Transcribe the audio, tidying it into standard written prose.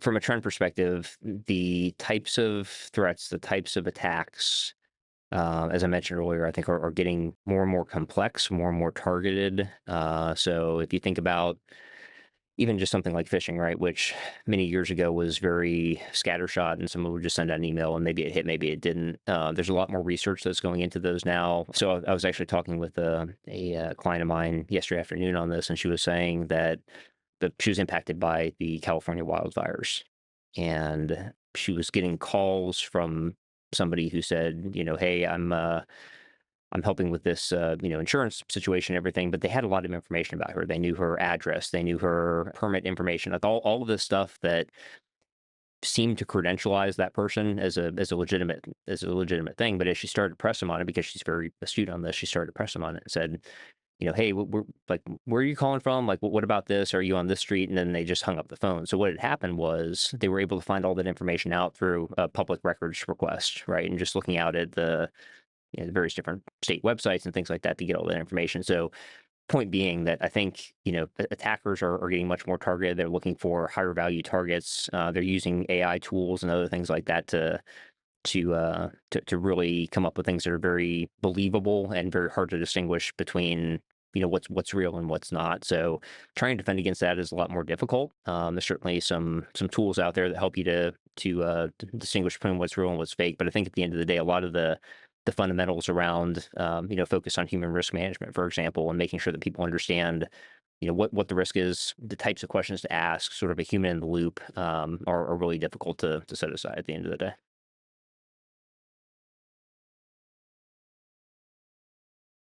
From a trend perspective, the types of threats, the types of attacks, as I mentioned earlier, I think are getting more and more complex, more and more targeted. So if you think about even just something like phishing, right, which many years ago was very scattershot, and someone would just send out an email and maybe it hit, maybe it didn't. There's a lot more research that's going into those now. So I was actually talking with a client of mine yesterday afternoon on this, and she was saying that she was impacted by the California wildfires, and she was getting calls from somebody who said, "Hey, I'm helping with this, insurance situation, and everything." But they had a lot of information about her. They knew her address, they knew her permit information, like all of this stuff that seemed to credentialize that person as a legitimate thing. But as she started to press them on it, because she's very astute on this, she started to press them on it and said, "Hey, we're like, where are you calling from? Like, what about this? Are you on this street?" And then they just hung up the phone. So what had happened was they were able to find all that information out through a public records request, right? And just looking out at the various different state websites and things like that to get all that information. So point being that I think, attackers are getting much more targeted. They're looking for higher value targets. They're using AI tools and other things like that to really come up with things that are very believable and very hard to distinguish between what's real and what's not. So trying to defend against that is a lot more difficult. There's certainly some tools out there that help you to distinguish between what's real and what's fake. But I think at the end of the day, a lot of the fundamentals around focus on human risk management, for example, and making sure that people understand what the risk is, the types of questions to ask, sort of a human in the loop, are really difficult to set aside at the end of the day.